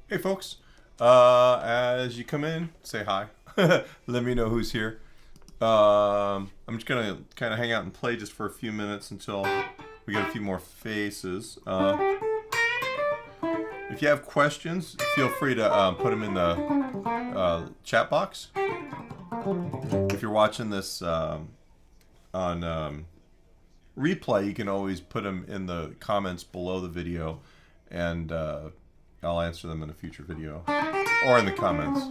Hey folks, as you come in, say hi. Let me know who's here. I'm just gonna kind of hang out and play just for a few minutes until we get a few more faces. If you have questions, feel free to put them in the chat box. If you're watching this on replay, you can always put them in the comments below the video, and I'll answer them in a future video or in the comments.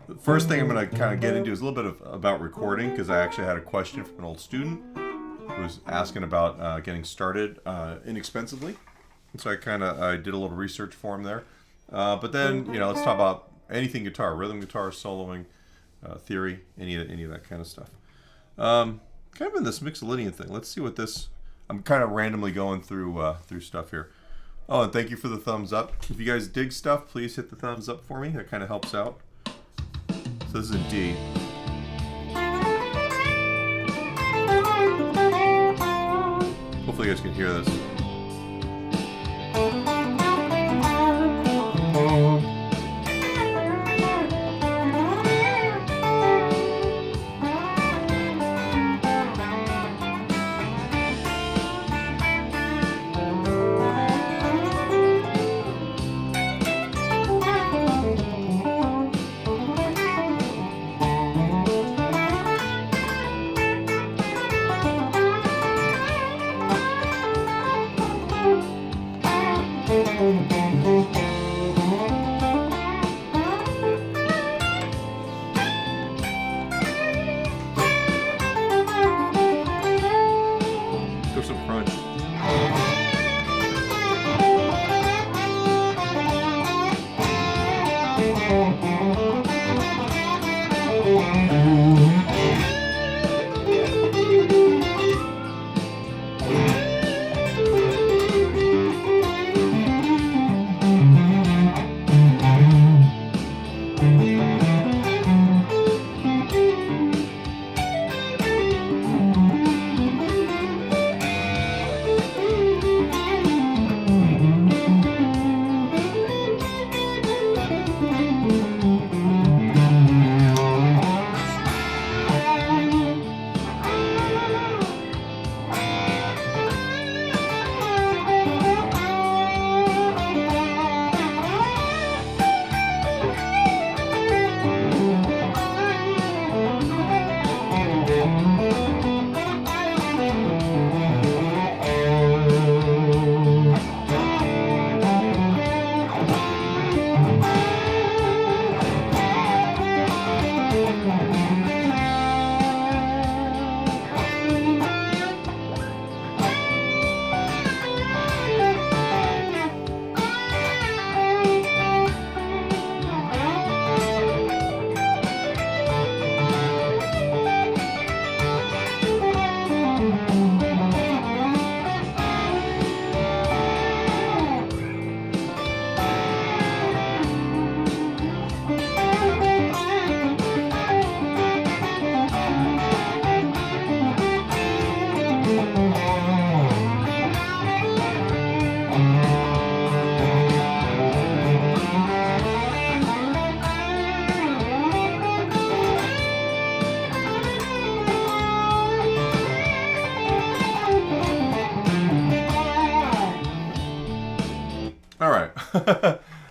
The first thing I'm going to kind of get into is a little bit about recording, because I actually had a question from an old student who was asking about getting started inexpensively. And so I did a little research for him there. But then, let's talk about anything guitar, rhythm guitar, soloing, theory, any of that kind of stuff. Kind of in this Mixolydian thing. Let's see what this... I'm kind of randomly going through stuff here. Oh, and thank you for the thumbs up. If you guys dig stuff, please hit the thumbs up for me. That kind of helps out. So this is a D. Hopefully you guys can hear this.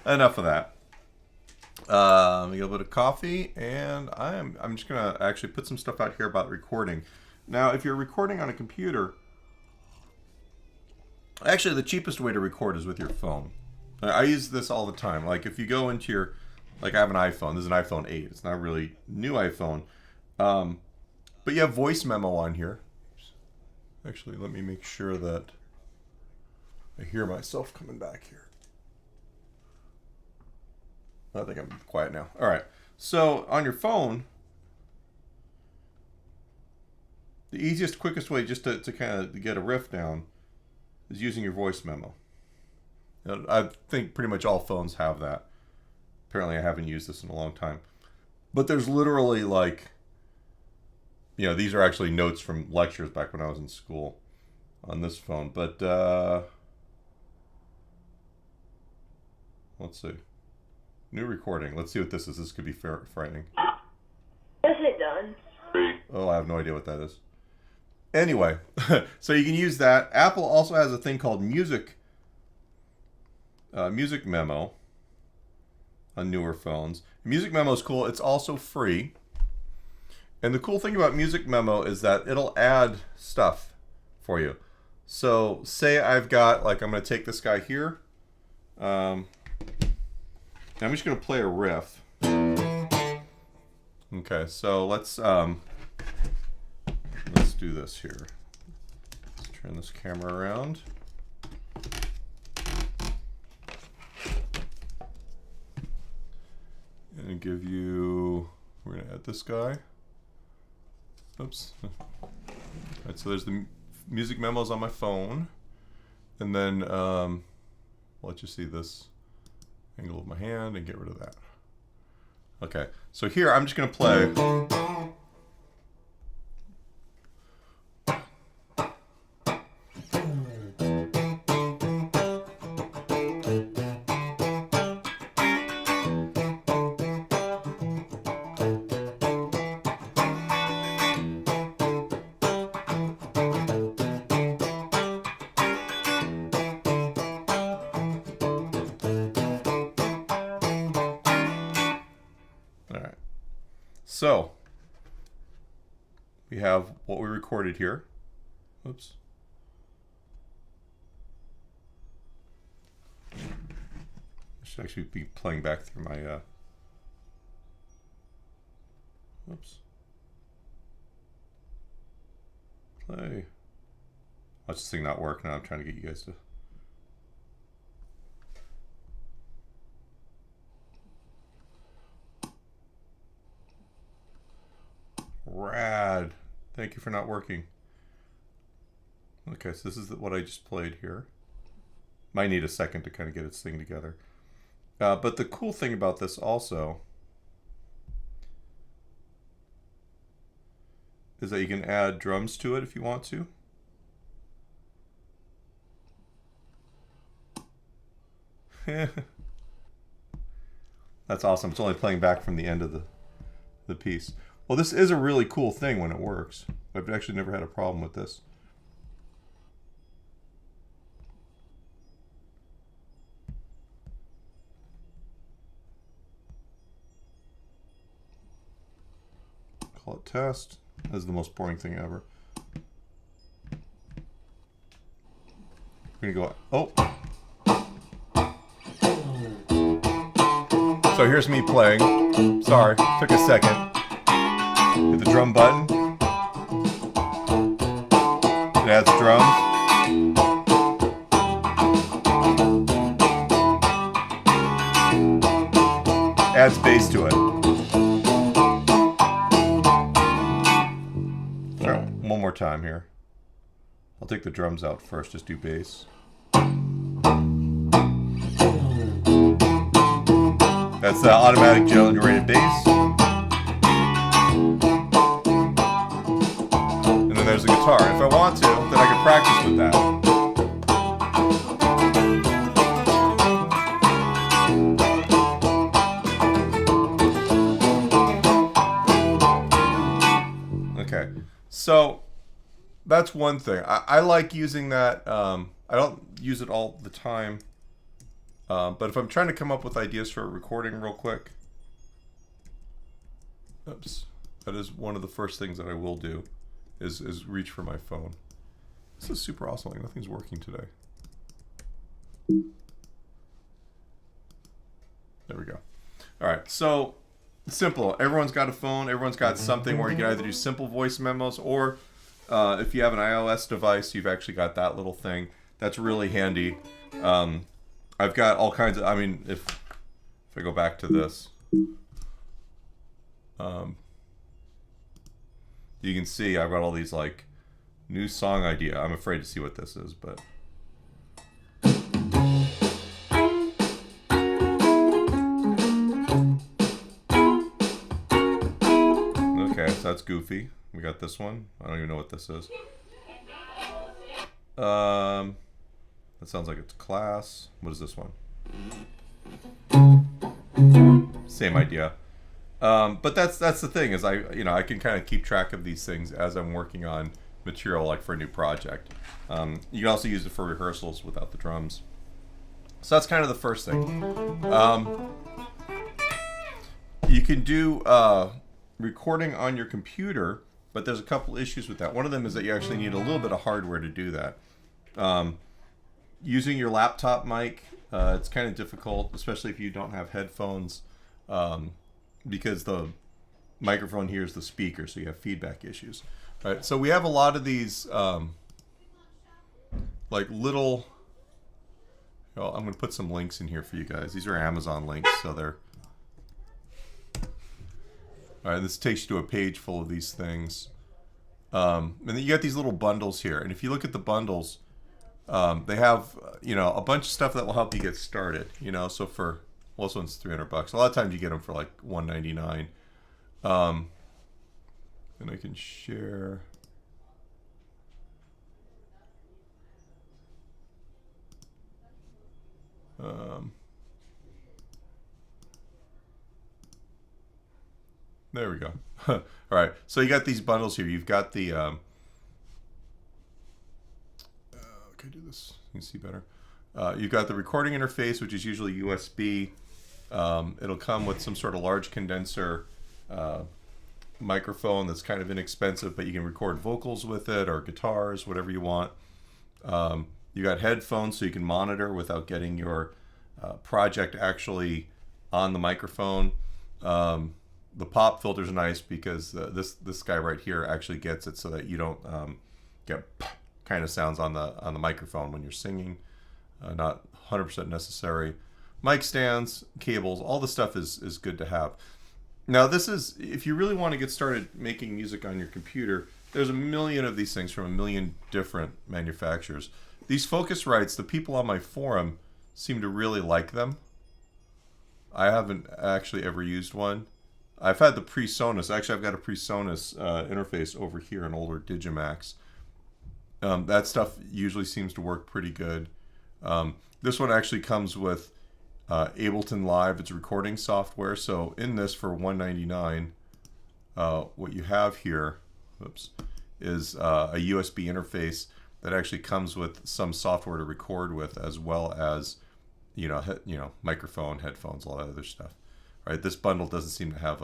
Enough of that. Get a little bit of coffee, and I'm just gonna actually put some stuff out here about recording. Now, if you're recording on a computer, actually the cheapest way to record is with your phone. I use this all the time. Like if you go into your, like I have an iPhone. This is an iPhone 8. It's not really new iPhone, but you have voice memo on here. Actually, let me make sure that I hear myself coming back here. I think I'm quiet now. All right. So on your phone, the easiest, quickest way just to kind of get a riff down is using your voice memo. I think pretty much all phones have that. Apparently I haven't used this in a long time. But there's literally like, you know, these are actually notes from lectures back when I was in school on this phone. But let's see. New recording. Let's see what this is. This could be frightening. Is it done? Oh, I have no idea what that is. Anyway, so you can use that. Apple also has a thing called Music Memo on newer phones. Music Memo is cool. It's also free. And the cool thing about Music Memo is that it'll add stuff for you. So say I've got, like, I'm going to take this guy here. I'm just going to play a riff. Okay, so let's do this here. Let's turn this camera around. And give you, we're going to add this guy. Oops. All right, so there's the music memos on my phone. And then let's just see this angle of my hand and get rid of that. Okay, so here I'm just going to play. So, we have what we recorded here. Oops. I should actually be playing back through my, oops. Play. Watch this thing not work now. I'm trying to get you guys to. Rad. Thank you for not working. Okay, so this is what I just played here. Might need a second to kind of get its thing together. But the cool thing about this also is that you can add drums to it if you want to. That's awesome. It's only playing back from the end of the piece. Well, this is a really cool thing when it works. I've actually never had a problem with this. Call it test. This is the most boring thing ever. We're gonna go, oh. So here's me playing. Sorry, took a second. Hit the drum button. It adds drums. Adds bass to it. All right, one more time here. I'll take the drums out first, just do bass. That's the automatic generated bass. And then there's a guitar. If I want to, then I can practice with that. Okay, so that's one thing. I like using that. I don't use it all the time. But if I'm trying to come up with ideas for a recording real quick, oops, that is one of the first things that I will do is reach for my phone. This is super awesome. Like nothing's working today. There we go. All right, so simple. Everyone's got a phone. Everyone's got something where you can either do simple voice memos, or if you have an iOS device, you've actually got that little thing. That's really handy. I've got all kinds of. I mean, if I go back to this, you can see I've got all these like new song idea. I'm afraid to see what this is, but. Okay, so that's goofy. We got this one. I don't even know what this is. That sounds like it's class. What is this one? Same idea. But that's the thing is I can kind of keep track of these things as I'm working on material like for a new project. You can also use it for rehearsals without the drums. So that's kind of the first thing. You can do recording on your computer, but there's a couple issues with that. One of them is that you actually need a little bit of hardware to do that. Using your laptop mic, it's kind of difficult, especially if you don't have headphones, because the microphone here is the speaker, so you have feedback issues. All right, so we have a lot of these like little. Well, I'm going to put some links in here for you guys. These are Amazon links, so they're. All right, this takes you to a page full of these things. And then you got these little bundles here. And if you look at the bundles, they have, a bunch of stuff that will help you get started. So for, well, this one's $300. A lot of times you get them for like $199. And I can share. There we go. All right, so you got these bundles here. You've got the. Okay, do this. You can see better. You've got the recording interface, which is usually USB. It'll come with some sort of large condenser microphone that's kind of inexpensive, but you can record vocals with it or guitars, whatever you want. You got headphones, so you can monitor without getting your project actually on the microphone. The pop filter's nice because this guy right here actually gets it so that you don't get kind of sounds on the microphone when you're singing. Not 100% necessary. Mic stands, cables, all the stuff is good to have. Now this is, if you really want to get started making music on your computer, there's a million of these things from a million different manufacturers. These Focusrites, the people on my forum seem to really like them. I haven't actually ever used one. I've had the PreSonus. Actually, I've got a PreSonus interface over here, an older Digimax. That stuff usually seems to work pretty good. This one actually comes with Ableton Live. It's recording software. So in this for $199, what you have here, is a USB interface that actually comes with some software to record with, as well as microphone, headphones, all that other stuff. Right, this bundle doesn't seem to have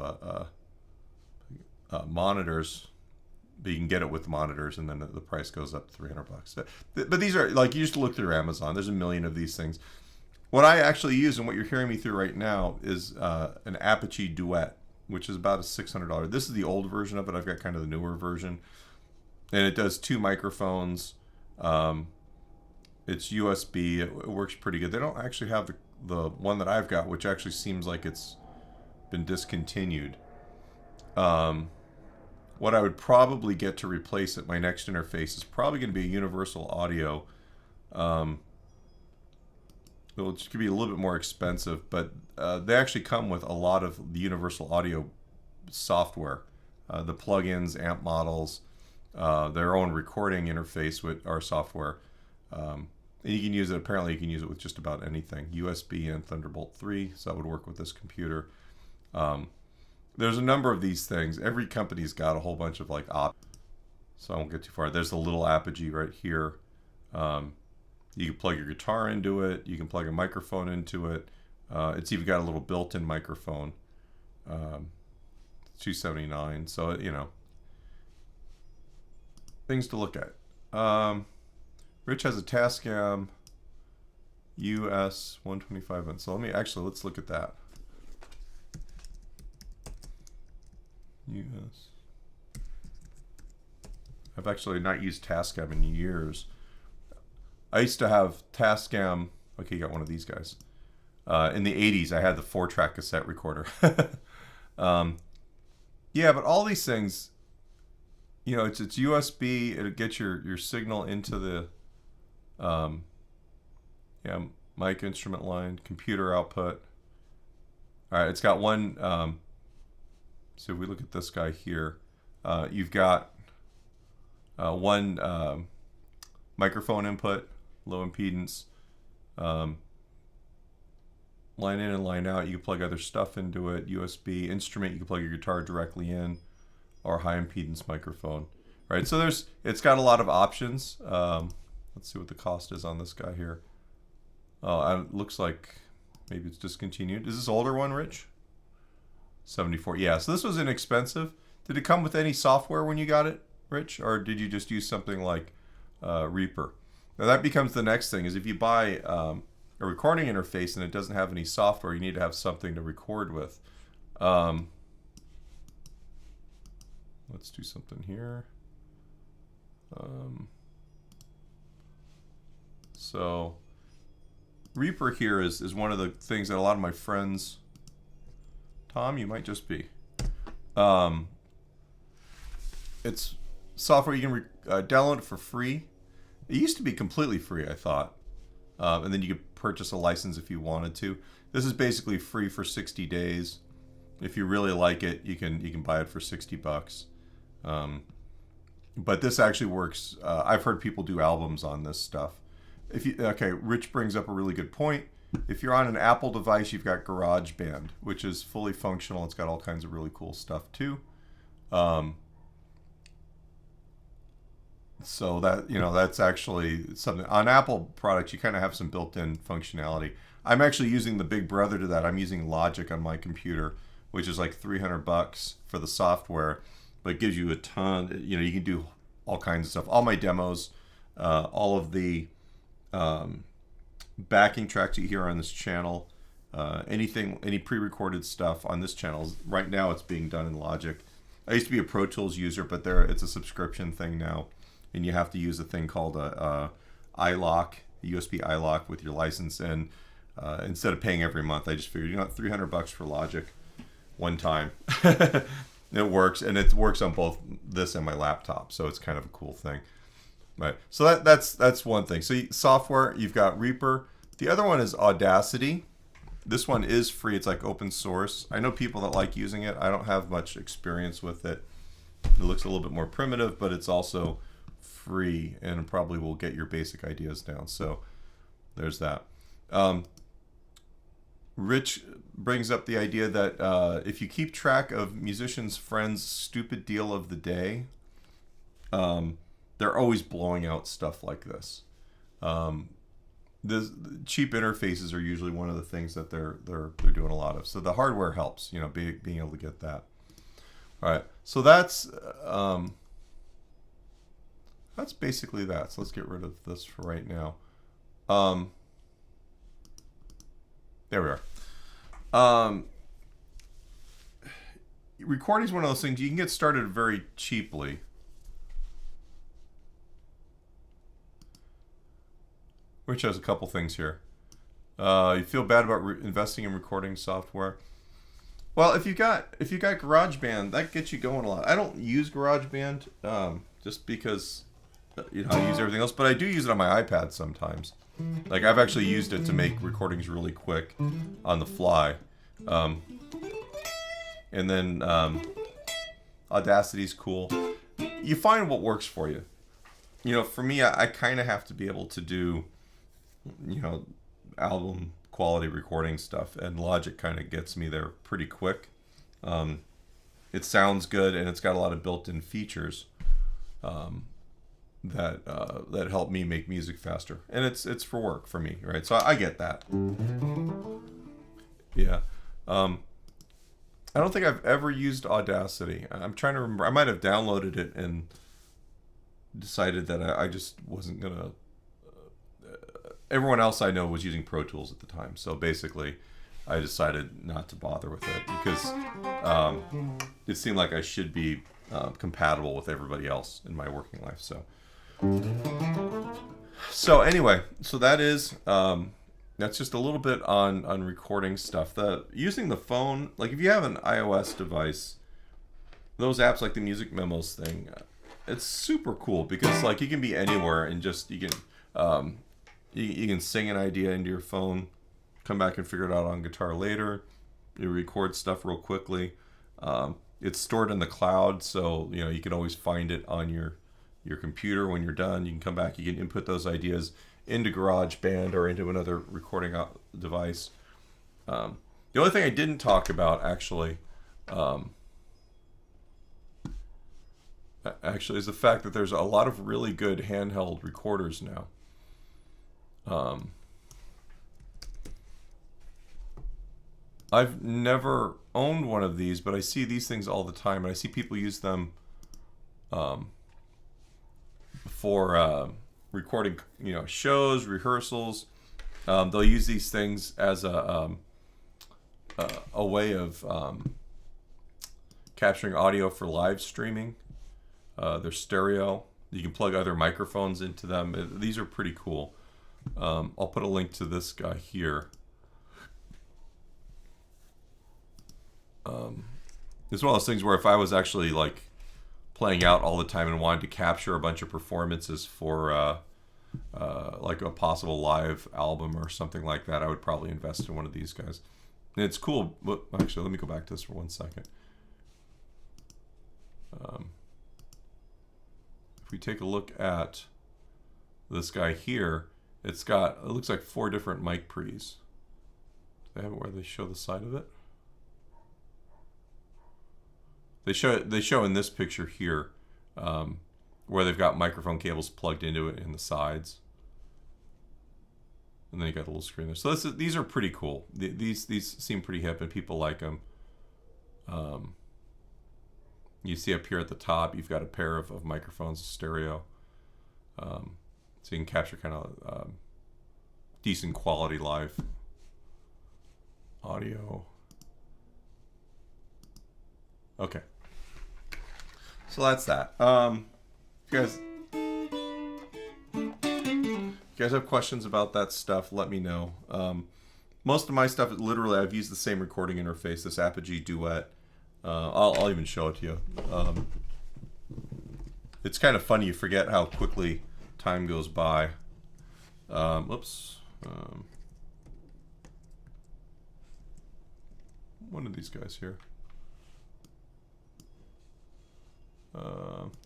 monitors, but you can get it with monitors, and then the price goes up to $300. But these are, like, you just look through Amazon. There's a million of these things. What I actually use, and what you're hearing me through right now, is an Apache Duet, which is about a $600. This is the old version of it. I've got kind of the newer version, and it does 2 microphones. It's USB. It works pretty good. They don't actually have the one that I've got, which actually seems like it's been discontinued. What I would probably get to replace it, my next interface, is probably going to be a Universal Audio. It'll just be a little bit more expensive, but they actually come with a lot of the Universal Audio software, the plugins, amp models, their own recording interface with our software. And you can use it, apparently you can use it with just about anything, USB and Thunderbolt 3, so that would work with this computer. There's a number of these things. Every company's got a whole bunch of like so I won't get too far. There's the little Apogee right here. You can plug your guitar into it. You can plug a microphone into it. It's even got a little built-in microphone. $279. So things to look at. Rich has a Tascam US 125. So let's look at that. US. I've actually not used Tascam in years. I used to have Tascam. Okay, you got one of these guys. In the 80s, I had the 4-track cassette recorder. Yeah, but all these things, it's USB. It'll get your signal into the mic instrument line, computer output. All right, it's got one. So if we look at this guy here, you've got one microphone input, low impedance. Line in and line out. You can plug other stuff into it. USB instrument. You can plug your guitar directly in, or high impedance microphone. Right. So it's got a lot of options. Let's see what the cost is on this guy here. Oh, it looks like maybe it's discontinued. Is this older one, Rich? 74. Yeah. So this was inexpensive. Did it come with any software when you got it, Rich, or did you just use something like Reaper? Now that becomes the next thing. Is if you buy a recording interface and it doesn't have any software, you need to have something to record with. Let's do something here. So Reaper here is one of the things that a lot of my friends, Tom, you might just be. It's software you can download it for free. It used to be completely free, I thought. And then you could purchase a license if you wanted to. This is basically free for 60 days. If you really like it, you can buy it for $60. But this actually works. I've heard people do albums on this stuff. Rich brings up a really good point. If you're on an Apple device, you've got GarageBand, which is fully functional. It's got all kinds of really cool stuff too. So that's actually something. On Apple products, you kind of have some built-in functionality. I'm actually using the big brother to that. I'm using Logic on my computer, which is like $300 for the software, but it gives you a ton. You can do all kinds of stuff. All my demos, all of the backing tracks you hear on this channel, any pre-recorded stuff on this channel. Right now, it's being done in Logic. I used to be a Pro Tools user, but it's a subscription thing now. And you have to use a thing called a iLock, a USB iLock with your license. And instead of paying every month, I just figured, $300 for Logic one time. It works, and it works on both this and my laptop, so it's kind of a cool thing. Right. So that's one thing. So software, you've got Reaper. The other one is Audacity. This one is free. It's like open source. I know people that like using it. I don't have much experience with it. It looks a little bit more primitive, but it's also free and probably will get your basic ideas down. So there's that. Rich brings up the idea that if you keep track of musicians' friends' stupid deal of the day, they're always blowing out stuff like this. The cheap interfaces are usually one of the things that they're doing a lot of. So the hardware helps, being able to get that. All right, so that's basically that. So let's get rid of this for right now. There we are. Recording is one of those things you can get started very cheaply. Which has a couple things here. You feel bad about investing in recording software. Well, if you got GarageBand, that gets you going a lot. I don't use GarageBand just because I use everything else, but I do use it on my iPad sometimes. Like I've actually used it to make recordings really quick on the fly. And then Audacity's cool. You find what works for you. For me, I kind of have to be able to do album quality recording stuff, and Logic kind of gets me there pretty quick. It sounds good, and it's got a lot of built-in features. that help me make music faster, and it's for work for me, right? So I get that. Yeah. I don't think I've ever used Audacity. I'm trying to remember. I might have downloaded it and decided that I just wasn't gonna. Everyone else I know was using Pro Tools at the time, so basically, I decided not to bother with it because it seemed like I should be compatible with everybody else in my working life. So anyway, so that is that's just a little bit on recording stuff. Using the phone, like if you have an iOS device, those apps like the Music Memos thing, it's super cool because like you can be anywhere and just you can sing an idea into your phone, come back and figure it out on guitar later. You record stuff real quickly. It's stored in the cloud, so you can always find it on your computer when you're done. You can come back, you can input those ideas into GarageBand or into another recording device. The only thing I didn't talk about actually is the fact that there's a lot of really good handheld recorders now. I've never owned one of these, but I see these things all the time, and I see people use them for recording, shows, rehearsals. They'll use these things as a way of capturing audio for live streaming. They're stereo. You can plug other microphones into them. These are pretty cool. I'll put a link to this guy here. It's one of those things where if I was actually like playing out all the time and wanted to capture a bunch of performances for like a possible live album or something like that, I would probably invest in one of these guys. And it's cool. But actually, let me go back to this for 1 second. If we take a look at this guy here, it looks like 4 different mic pre's. They have it where they show the side of it. They show in this picture here where they've got microphone cables plugged into it in the sides, and then you got a little screen there. So these are pretty cool. These seem pretty hip, and people like them. You see up here at the top, you've got a pair of microphones, stereo, so you can capture kind of decent quality live audio. Okay, so that's that. If you guys have questions about that stuff, let me know. Most of my stuff, literally, I've used the same recording interface, this Apogee Duet. I'll even show it to you. It's kind of funny, you forget how quickly time goes by. Oops. One of these guys here.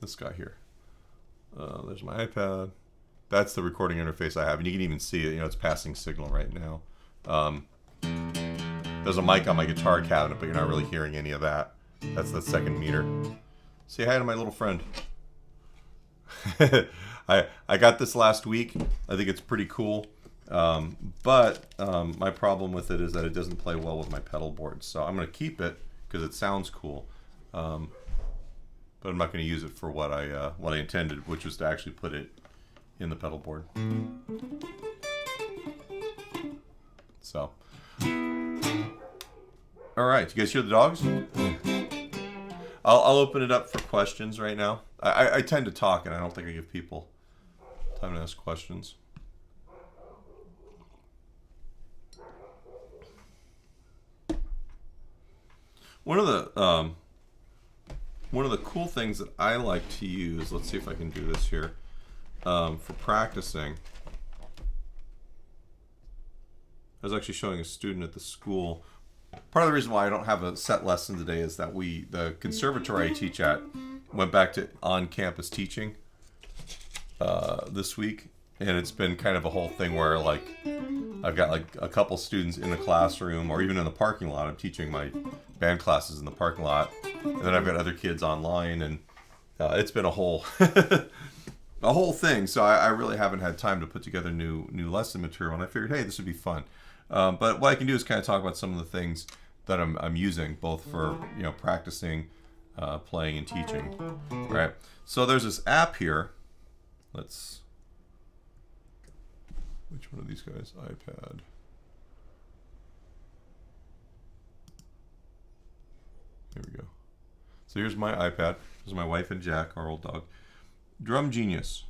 This guy here. There's my iPad. That's the recording interface I have, and you can even see it. It's passing signal right now. There's a mic on my guitar cabinet, but you're not really hearing any of that. That's the second meter. Say hi to my little friend. I got this last week. I think it's pretty cool. But my problem with it is that it doesn't play well with my pedal board. So I'm going to keep it because it sounds cool. But I'm not going to use it for what I intended, which was to actually put it in the pedal board. So, all right, you guys hear the dogs? I'll open it up for questions right now. I tend to talk, and I don't think I give people time to ask questions. One of the cool things that I like to use, let's see if I can do this here, for practicing. I was actually showing a student at the school. Part of the reason why I don't have a set lesson today is that the conservatory I teach at went back to on-campus teaching this week, and it's been kind of a whole thing where like I've got like a couple students in the classroom or even in the parking lot. I'm teaching my band classes in the parking lot, and then I've got other kids online, and it's been a whole a whole thing. So I really haven't had time to put together new lesson material, and I figured, hey, this would be fun. But what I can do is kind of talk about some of the things that I'm using, both for practicing, playing, and teaching. All right. So there's this app here. Which one of these guys? iPad. Here we go. So here's my iPad. This is my wife and Jack, our old dog. Drum Genius.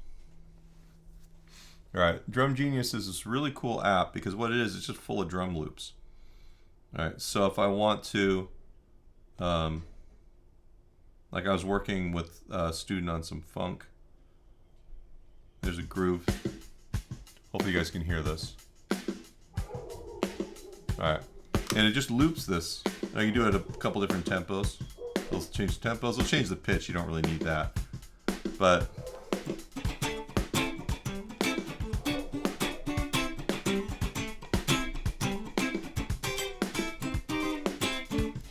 All right, Drum Genius is this really cool app because what it is, it's just full of drum loops. All right, so if I want to, like I was working with a student on some funk. There's a groove. Hopefully you guys can hear this. All right, and it just loops this. Now you can do it at a couple different tempos. It'll change the tempos. It'll change the pitch. You don't really need that, but.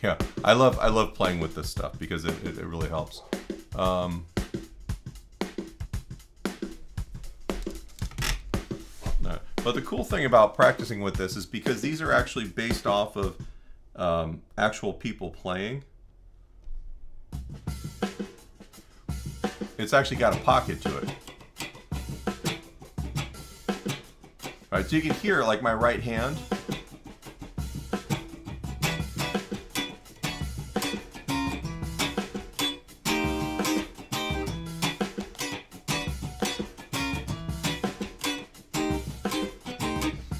Yeah, I love playing with this stuff because it really helps. But the cool thing about practicing with this is because these are actually based off of actual people playing. It's actually got a pocket to it. All right, so you can hear like my right hand.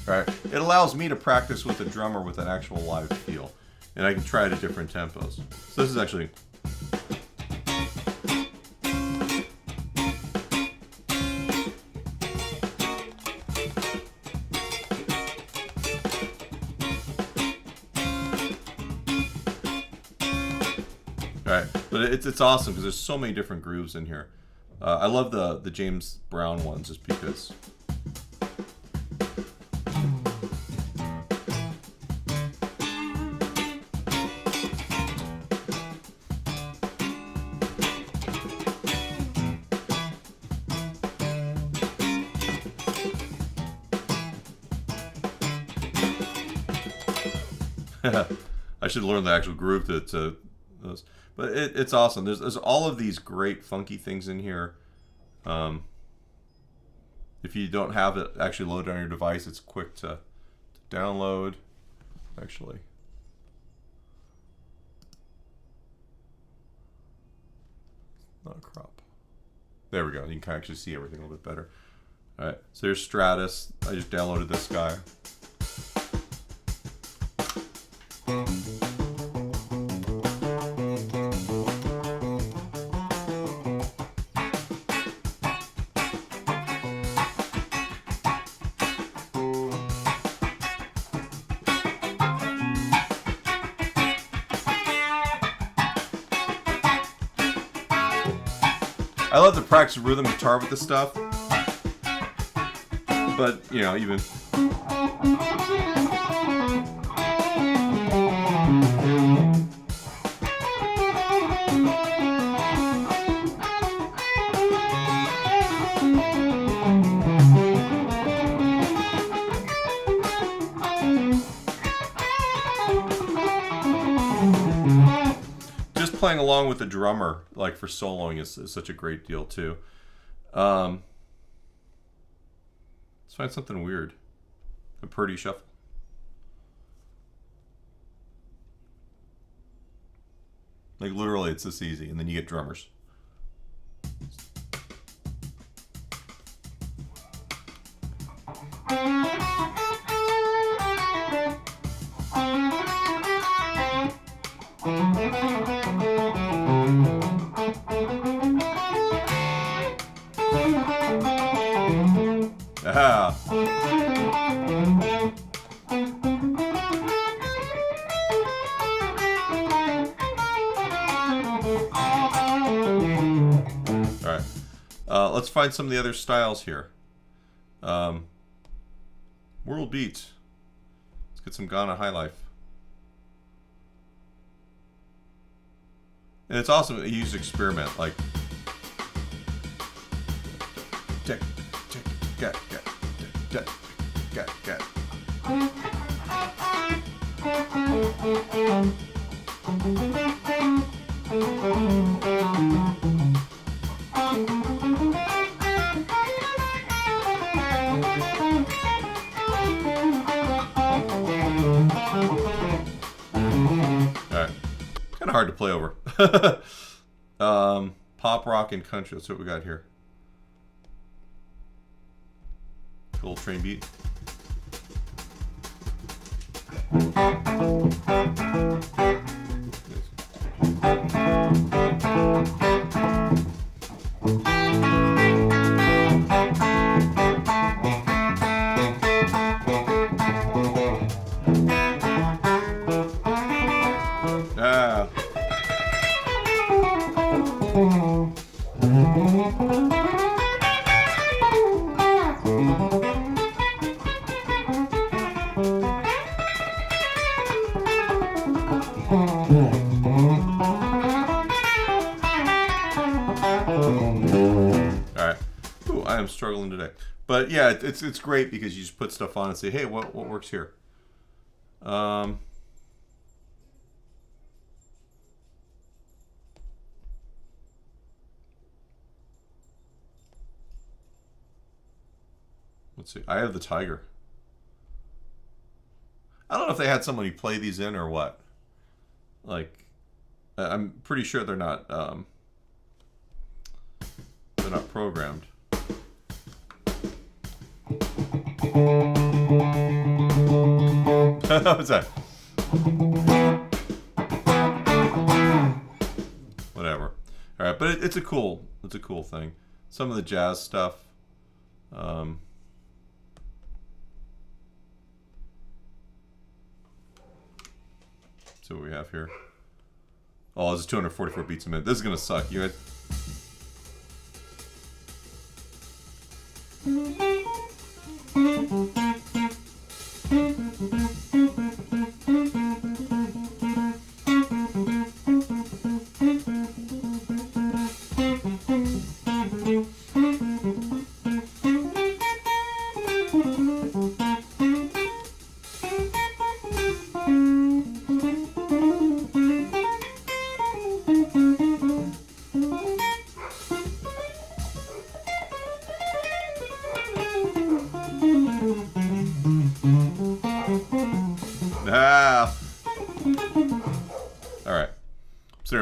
Right. It allows me to practice with a drummer with an actual live feel. And I can try it at different tempos. So this is actually... Alright, but it's awesome because there's so many different grooves in here. I love the James Brown ones just because... I should learn the actual groove to those, but it's awesome. There's all of these great funky things in here. If you don't have it actually loaded on your device, it's quick to download. Actually, not crop. There we go. You can actually see everything a little bit better. All right. So there's Stratus. I just downloaded this guy. I love to practice rhythm guitar with this stuff, but even just playing along with the drummer, like for soloing, is such a great deal too. Let's find something weird. A Purdy shuffle. Like literally, it's this easy, and then you get drummers. Aha. All right. Let's find some of the other styles here. World beats. Let's get some Ghana high life. And it's awesome that you use experiment, like. Get. Alright. Kind of hard to play over. Pop, rock, and country. That's what we got here. Little train beat. Ah. Alright. Ooh, I am struggling today. But yeah, it's great because you just put stuff on and say, hey, what works here? Let's see. I have the Tiger. I don't know if they had somebody play these in or what. Like, I'm pretty sure they're not programmed. What's that? Whatever. All right, but it's a cool thing. Some of the jazz stuff. See what we have here. Oh, this is 244 beats a minute. This is gonna suck. You guys.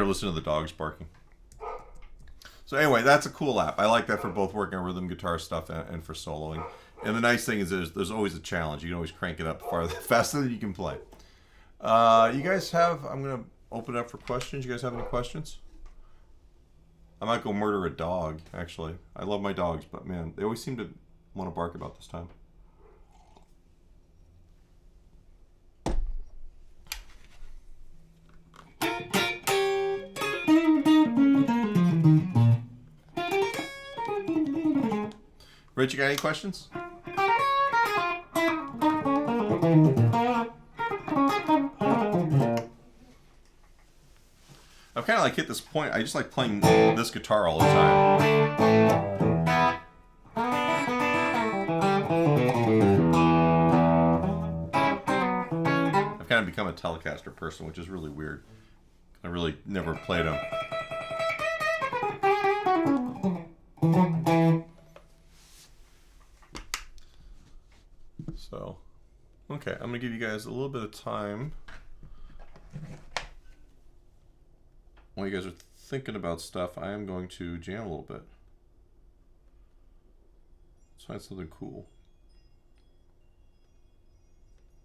Listen to the dogs barking. So anyway, that's a cool app. I like that for both working on rhythm guitar stuff and for soloing. And the nice thing is there's always a challenge. You can always crank it up faster than you can play. You guys have, I'm going to open it up for questions. You guys have any questions? I might go murder a dog, actually. I love my dogs, but man, they always seem to want to bark about this time. Rich, you got any questions? I've kind of like hit this point. I just like playing this guitar all the time. I've kind of become a Telecaster person, which is really weird. I really never played them. So, okay, I'm going to give you guys a little bit of time. While you guys are thinking about stuff, I am going to jam a little bit. Let's find something cool.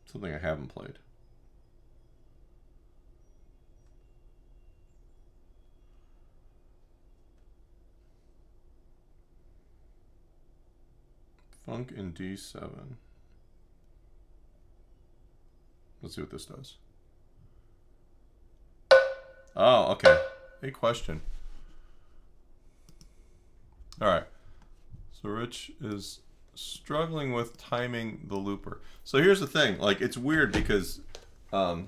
Something I haven't played. Funk in D7. Let's see what this does. Oh, okay. A question. All right. So Rich is struggling with timing the looper. So here's the thing. Like, it's weird because I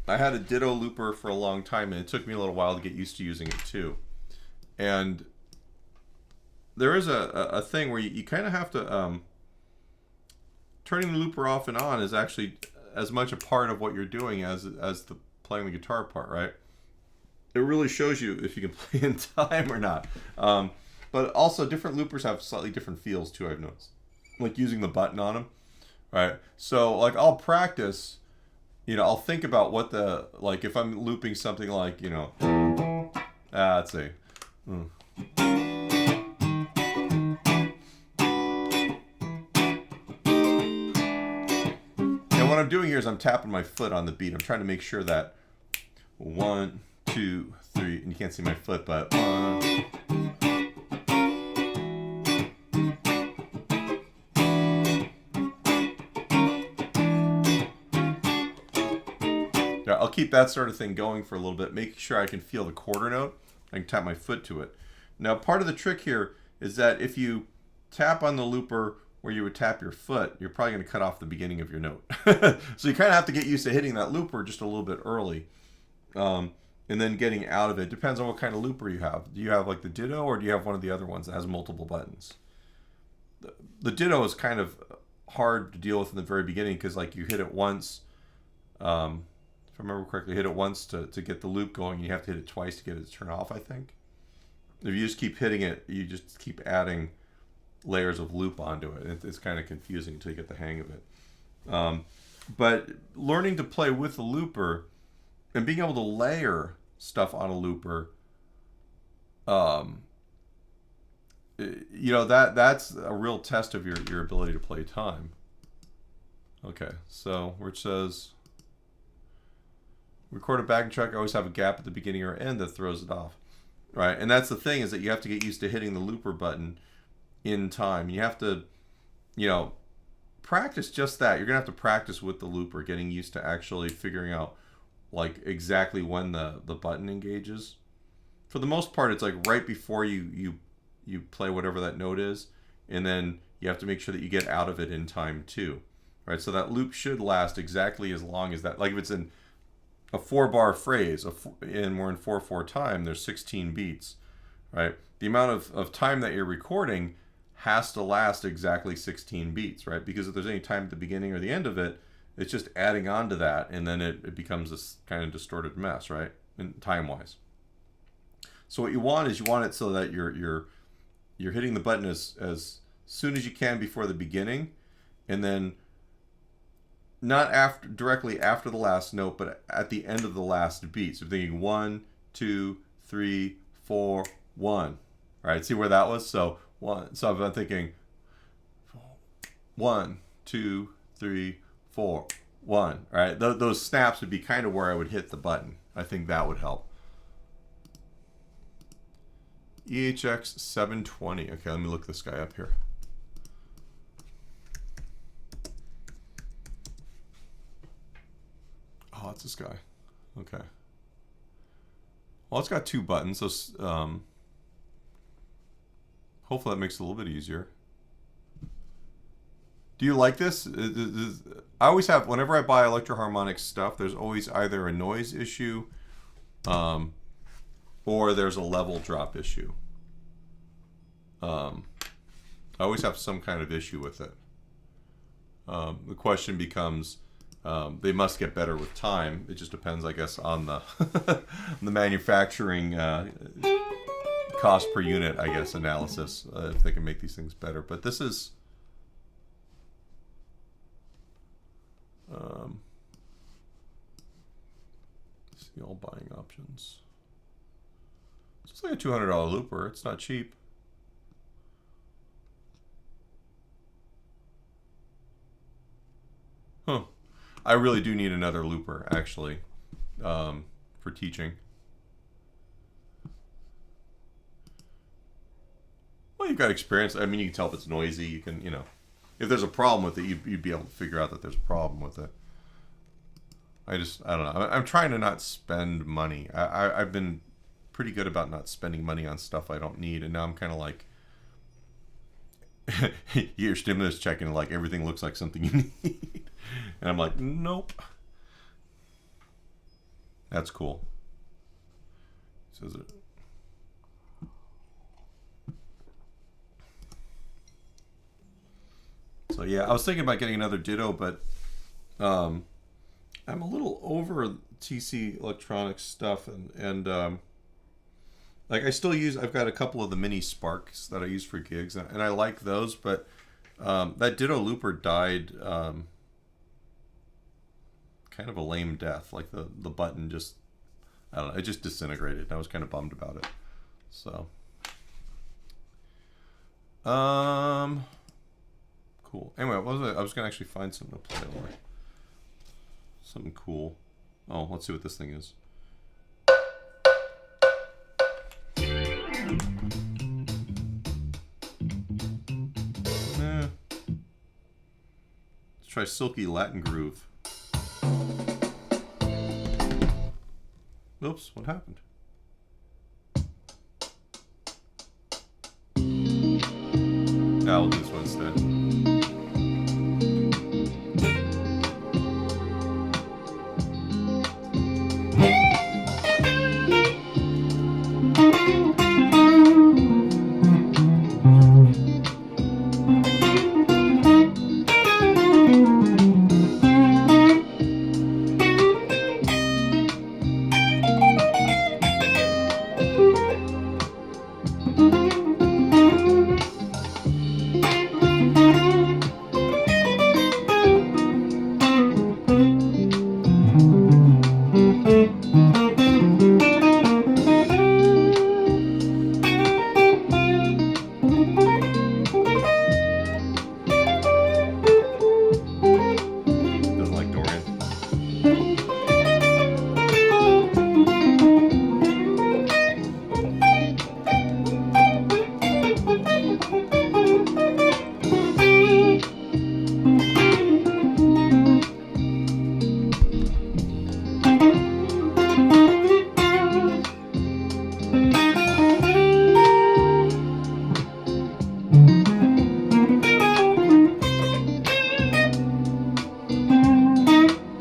had a Ditto looper for a long time, and it took me a little while to get used to using it too. And there is a thing where you kind of have to turning the looper off and on is actually as much a part of what you're doing as the playing the guitar part, right? It really shows you if you can play in time or not. But also, different loopers have slightly different feels too. I've noticed, like using the button on them, right? So, like, I'll practice. I'll think about what the like if I'm looping something like let's see. And what I'm doing here is I'm tapping my foot on the beat. I'm trying to make sure that 1, 2, 3, and you can't see my foot, but 1. Yeah, I'll keep that sort of thing going for a little bit, making sure I can feel the quarter note. I can tap my foot to it. Now, part of the trick here is that if you tap on the looper where you would tap your foot, you're probably going to cut off the beginning of your note. So you kind of have to get used to hitting that looper just a little bit early. And then getting out of it. Depends on what kind of looper you have. Do you have like the Ditto, or do you have one of the other ones that has multiple buttons? The Ditto is kind of hard to deal with in the very beginning because like you hit it once. If I remember correctly, hit it once to get the loop going. You have to hit it twice to get it to turn off, I think. If you just keep hitting it, you just keep adding layers of loop onto it. It's kind of confusing until you get the hang of it. But learning to play with the looper and being able to layer stuff on a looper, that's a real test of your ability to play time. Okay, so where it says record a backing track, I always have a gap at the beginning or end that throws it off. Right, and that's the thing, is that you have to get used to hitting the looper button in time. You have to, practice just that. You're gonna have to practice with the looper, getting used to actually figuring out like exactly when the button engages. For the most part, it's like right before you play whatever that note is, and then you have to make sure that you get out of it in time too. Right, so that loop should last exactly as long as that. Like if it's in a 4-bar phrase, and we're in 4/4 time, there's 16 beats, right? The amount of time that you're recording has to last exactly 16 beats, right? Because if there's any time at the beginning or the end of it, it's just adding on to that, and then it becomes this kind of distorted mess, right? And time-wise. So what you want is it so that you're hitting the button as soon as you can before the beginning, and then not directly after the last note, but at the end of the last beat. So thinking 1, 2, 3, 4, 1. All right, see where that was? So if I'm thinking 1, 2, 3, 4, 1. All right, those snaps would be kind of where I would hit the button. I think that would help. EHX 720. Okay, let me look this guy up here. Oh, it's this guy. Okay. Well, it's got 2 buttons, so hopefully that makes it a little bit easier. Do you like this? I always have, whenever I buy Electro-Harmonix stuff, there's always either a noise issue or there's a level drop issue. I always have some kind of issue with it. The question becomes, they must get better with time. It just depends, I guess, on the the manufacturing cost per unit, I guess, analysis, if they can make these things better. But this is see all buying options. It's just like a $200 looper. It's not cheap. Huh. I really do need another looper, actually, for teaching. Well, you've got experience. I mean, you can tell if it's noisy. You can, if there's a problem with it, you'd be able to figure out that there's a problem with it. I don't know. I'm trying to not spend money. I've been pretty good about not spending money on stuff I don't need, and now I'm kind of like, you get your stimulus check and like everything looks like something you need. And I'm like, nope. That's cool. Says it. So yeah, I was thinking about getting another Ditto, but I'm a little over TC Electronics stuff, and like I still use. I've got a couple of the mini Sparks that I use for gigs, and I like those. But that Ditto looper died kind of a lame death. Like the button just, I don't know, it just disintegrated. I was kind of bummed about it. So cool. Anyway, what was I was gonna actually find something to play over. Something cool. Oh, let's see what this thing is. Let's try Silky Latin Groove. Oops, what happened? I'll do this one instead. Doesn't like Dorian.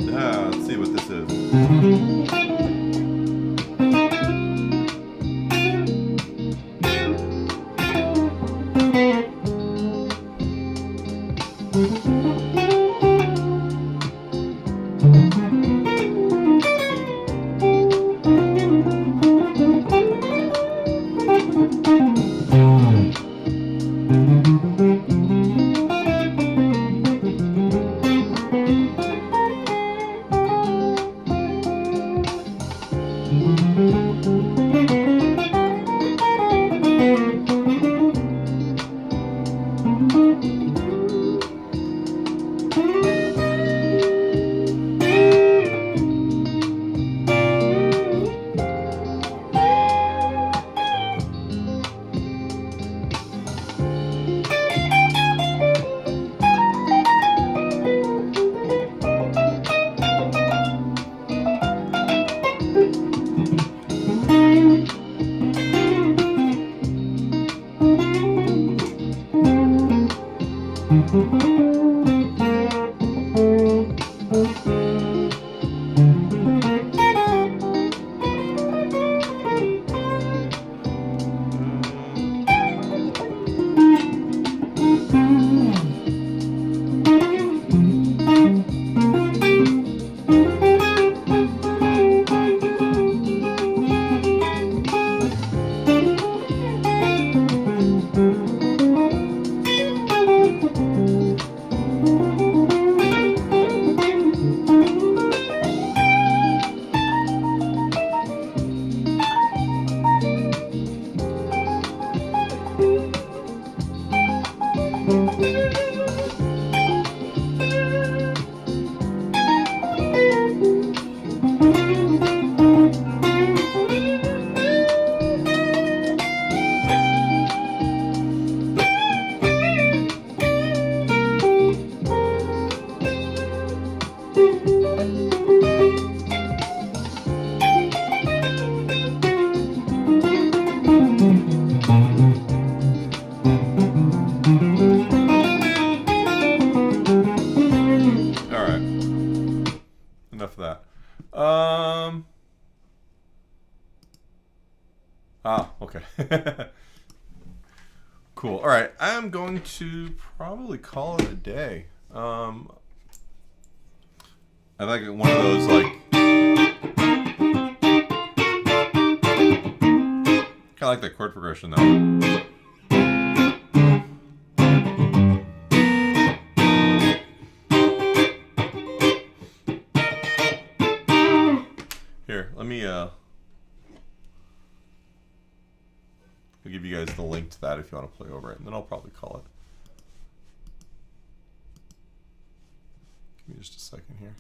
Let's see what this is. Enough of that. Okay. Cool. All right, I'm going to probably call it a day. I like one of those like kind of like that chord progression though. Here, let me I'll give you guys the link to that if you want to play over it, and then I'll probably call it. Give me just a second here.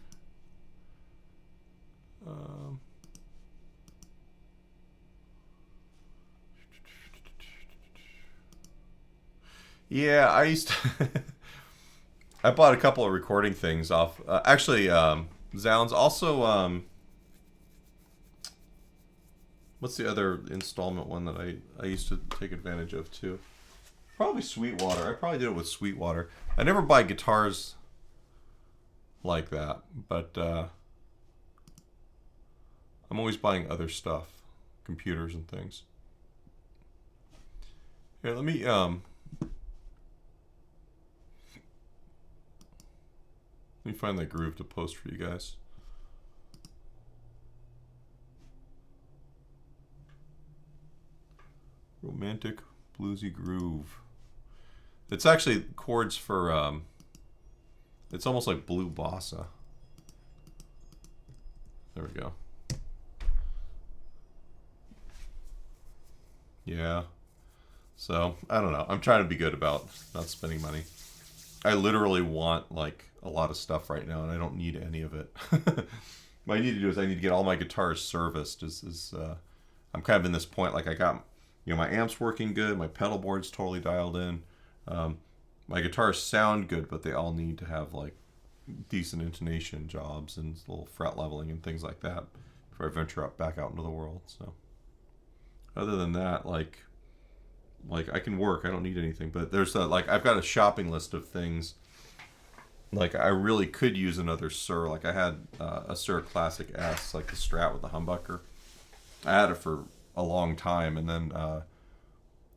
Yeah, I used to I bought a couple of recording things off. Actually, Zounds. Also, what's the other installment one that I used to take advantage of too? Probably Sweetwater. I probably did it with Sweetwater. I never buy guitars like that, but I'm always buying other stuff, computers and things. Here, let me find that groove to post for you guys. Romantic bluesy groove. It's actually chords for it's almost like blue bossa. There we go. Yeah. So, I don't know. I'm trying to be good about not spending money. I literally want like a lot of stuff right now, and I don't need any of it. What I need to do is I need to get all my guitars serviced. I'm kind of in this point, like I got, my amps working good, my pedal board's totally dialed in. My guitars sound good, but they all need to have like decent intonation jobs and a little fret leveling and things like that before I venture back out into the world. So other than that, like I can work. I don't need anything. But there's like I've got a shopping list of things. Like I really could use another Suhr. Like I had a Suhr Classic S, like the Strat with the humbucker. I had it for a long time, and then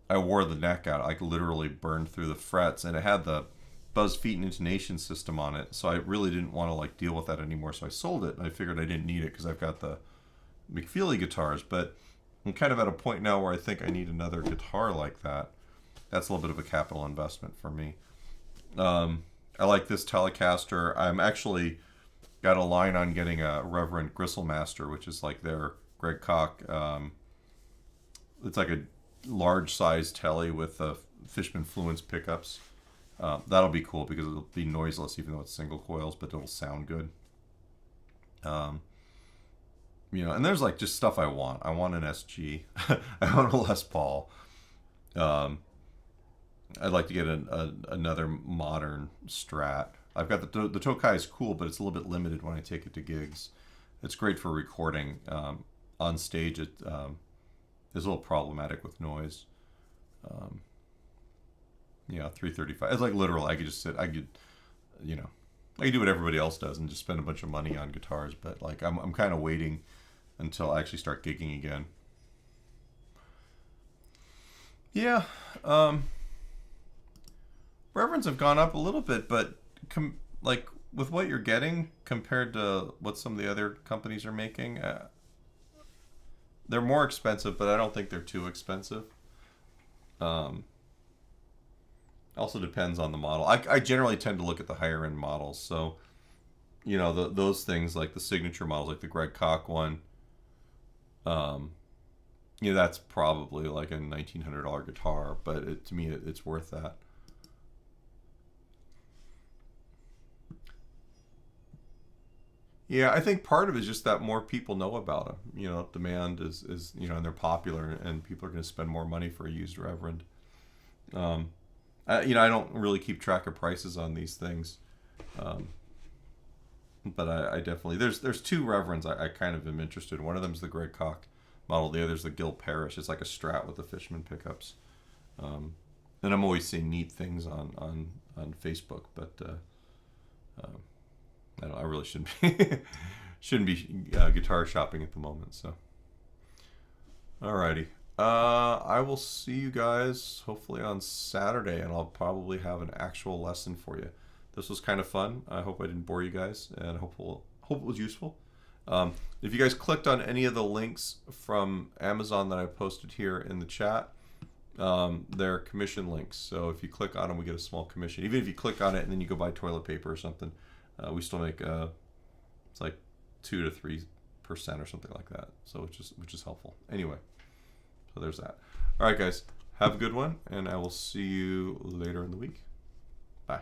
I wore the neck out. I literally burned through the frets, and it had the buzz, feet, and intonation system on it. So I really didn't want to like deal with that anymore. So I sold it, and I figured I didn't need it because I've got the McFeely guitars. But I'm kind of at a point now where I think I need another guitar like that. That's a little bit of a capital investment for me. I like this Telecaster. I'm actually got a line on getting a Reverend Gristlemaster, which is like their Greg Koch. It's like a large size telly with Fishman Fluence pickups. That'll be cool because it'll be noiseless even though it's single coils, but it'll sound good. And there's like just stuff I want. I want an SG. I want a Les Paul. I'd like to get another modern Strat. I've got the Tokai is cool, but it's a little bit limited when I take it to gigs. It's great for recording. On stage, it is a little problematic with noise. 335. It's like literal. I could just sit. I could do what everybody else does and just spend a bunch of money on guitars. But like I'm kind of waiting until I actually start gigging again. Yeah. Reverends have gone up a little bit, but like with what you're getting compared to what some of the other companies are making, they're more expensive, but I don't think they're too expensive. Also depends on the model. I generally tend to look at the higher end models. So, those things like the signature models, like the Greg Koch one, that's probably like a $1,900 guitar, but to me, it's worth that. Yeah, I think part of it is just that more people know about them. Demand is and they're popular, and people are going to spend more money for a used Reverend. I don't really keep track of prices on these things, but I definitely there's two Reverends I kind of am interested in. One of them is the Greg Koch model. The other is the Gil Parrish. It's like a Strat with the Fishman pickups. And I'm always seeing neat things on Facebook, but I really shouldn't be guitar shopping at the moment. So, alrighty. I will see you guys hopefully on Saturday, and I'll probably have an actual lesson for you. This was kind of fun. I hope I didn't bore you guys, and hope it was useful. If you guys clicked on any of the links from Amazon that I posted here in the chat, they're commission links. So if you click on them, we get a small commission. Even if you click on it and then you go buy toilet paper or something, we still make it's like 2 to 3% or something like that. So which is helpful. Anyway, so there's that. All right, guys, have a good one, and I will see you later in the week. Bye.